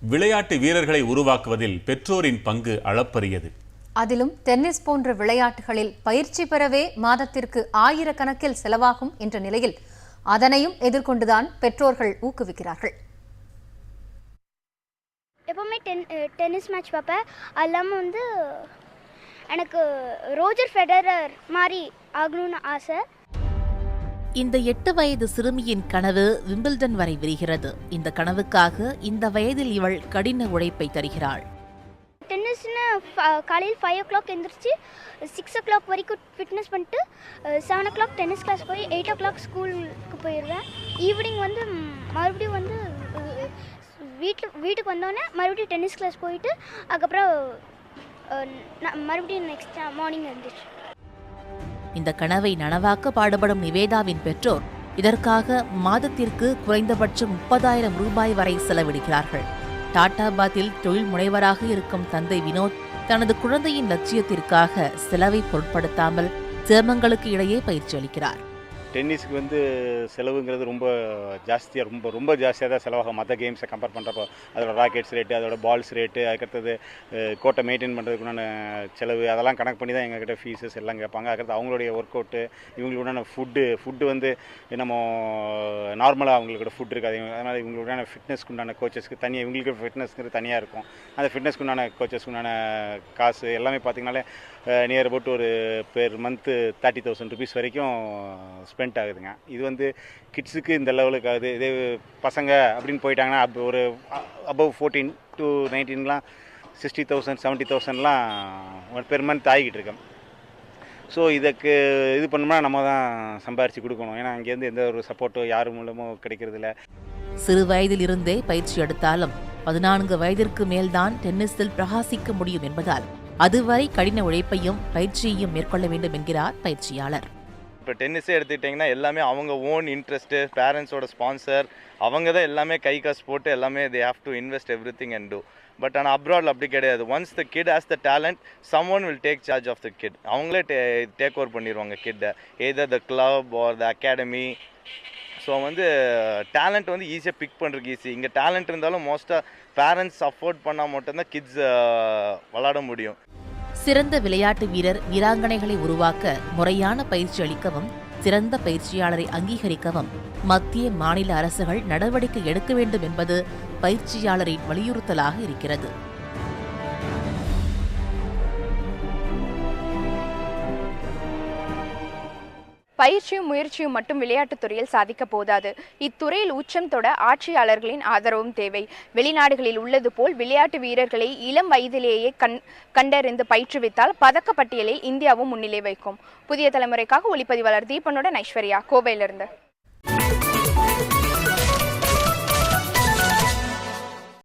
விளையாட்டு வீரர்களை உருவாக்குவதில் பெற்றோரின் பங்கு அளப்பரியது. அதிலும் டென்னிஸ் போன்ற விளையாட்டுகளில் பயிற்சி பெறவே மாதத்திற்கு ஆயிரக்கணக்கில் செலவாகும் என்ற நிலையில் அதனையும் எதிர்கொண்டுதான் பெற்றோர்கள் ஊக்குவிக்கிறார்கள். எப்பவுமே டென்னிஸ் மேட்ச் பார்ப்பேன். அது இல்லாமல் எனக்கு ரோஜர் ஃபெடரர் மாதிரி ஆகணும்னு ஆசை. இந்த 8 வயது சிறுமியின் கனவு விம்பிள்டன் வரை விரிகிறது. இந்த கனவுக்காக இந்த வயதில் இவள் கடின உழைப்பை தருகிறாள். டென்னிஸ்னு காலையில் 5 o'clock எழுந்திரிச்சு 6 o'clock வரைக்கும் ஃபிட்னஸ் பண்ணிட்டு 7 o'clock டென்னிஸ் கிளாஸ் போய் 8 o'clock ஸ்கூலுக்கு போயிடுவேன். ஈவினிங் மறுபடியும் வீட்டுக்கு வந்தோடனே மறுபடியும் டென்னிஸ் கிளாஸ் போயிட்டு அதுக்கப்புறம் மறுபடியும் நெக்ஸ்ட் மார்னிங் எழுந்திரிச்சு. இந்த கனவை நனவாக்க பாடுபடும் நிவேதாவின் பெற்றோர் இதற்காக மாதத்திற்கு குறைந்தபட்சம் 30,000 ரூபாய் வரை செலவிடுகிறார்கள். டாடாபாத்தில் தொழில் முனைவராக இருக்கும் தந்தை வினோத் தனது குழந்தையின் லட்சியத்திற்காக செலவை பொருட்படுத்தாமல் சிரமங்களுக்கு இடையே பயிற்சி அளிக்கிறார். டென்னிஸ்க்கு செலவுங்கிறது ரொம்ப ஜாஸ்தியாக தான் செலவாகும். மற்ற கேம்ஸை கம்பேர் பண்ணுறப்போ அதோட ராக்கெட்ஸ் ரேட்டு, அதோட பால்ஸ் ரேட்டு, அதுக்கடுத்தது கோர்ட்டை மெயின்டைன் பண்ணுறதுக்குண்டான செலவு அதெல்லாம் கணக்கு பண்ணி தான் எங்ககிட்ட ஃபீஸஸ் எல்லாம் கேட்பாங்க. அதுக்கடுத்து அவங்களுடைய ஒர்க் அவுட்டு, இவங்களுடான ஃபுட்டு நம்ம நார்மலாக அவங்களோட ஃபுட் இருக்காது. அதனால் இவங்களுடான ஃபிட்னஸ்க்கு உண்டான கோச்சஸ்க்கு தனியாக, இவங்களுக்கு ஃபிட்னஸ்ங்கிறது தனியாக இருக்கும். அந்த ஃபிட்னஸ்க்கு உண்டான கோச்சஸ்க்கு உண்டான காசு எல்லாமே பார்த்திங்கனாலே நியர் அபவுட் ஒரு பெர் மந்த்து 30,000 rupees வரைக்கும் ஸ்பெண்ட் ஆகுதுங்க. இது கிட்ஸுக்கு இந்த லெவலுக்கு ஆகுது. இதே பசங்க அப்படின்னு போயிட்டாங்கன்னா ஒரு அபவ் 14 to 19 60,000 70,000 பெர் மந்த் ஆகிக்கிட்டு இருக்கேன். ஸோ இதுக்கு பண்ணோம்னா நம்ம தான் சம்பாரித்து கொடுக்கணும். ஏன்னா அங்கேருந்து எந்த ஒரு சப்போர்ட்டோ யார் மூலமும் கிடைக்கிறதில்ல. சிறு வயதில் இருந்தே பயிற்சி எடுத்தாலும் 14 வயதிற்கு மேல்தான் டென்னிஸில் பிரகாசிக்க முடியும் என்பதால் அதுவரை கடின உழைப்பையும் பயிற்சியையும் மேற்கொள்ள வேண்டும் என்கிறார் பயிற்சியாளர். இப்போ டென்னிஸே எடுத்துக்கிட்டிங்கன்னா எல்லாமே அவங்க ஓன் இன்ட்ரெஸ்ட்டு, பேரண்ட்ஸோட ஸ்பான்சர், அவங்க தான் எல்லாமே கை காசு போட்டு எல்லாமே they have to invest everything and do. But ஆனால் அப்ராடில் அப்படி கிடையாது. Once the kid has the talent, someone will take charge of the kid. அவங்களே டேக் ஓவர் பண்ணிடுவாங்க கிட்டை, either the club or the academy. So talent ஈஸியாக pick பண்ணுறதுக்கு ஈஸி. இங்கே டேலண்ட் இருந்தாலும் மோஸ்ட்டாக பேரண்ட்ஸ் சப்போர்ட் பண்ணால் மட்டும்தான் கிட்ஸ் விளாட முடியும். சிறந்த விளையாட்டு வீரர் வீராங்கனைகளை உருவாக்க முறையான பயிற்சி அளிக்கவும் சிறந்த பயிற்சியாளரை அங்கீகரிக்கவும் மத்திய மாநில அரசுகள் நடவடிக்கை எடுக்க வேண்டும் என்பது பயிற்சியாளரின் வலியுறுத்தலாக இருக்கிறது. பயிற்சியும் முயற்சியும் மட்டும் விளையாட்டுத் துறையில் சாதிக்க போதாது. இத்துறையில் உச்சம் தொட ஆட்சியாளர்களின் ஆதரவும் தேவை. வெளிநாடுகளில் உள்ளது போல் விளையாட்டு வீரர்களை இளம் வயதிலேயே கண்டறிந்து பயிற்றுவித்தால் பதக்கப்பட்டியலில் இந்தியாவும் முன்னிலை வைக்கும். புதிய தலைமுறைக்காக ஒளிப்பதிவாளர் தீபனுடன் ஐஸ்வர்யா, கோவையிலிருந்து.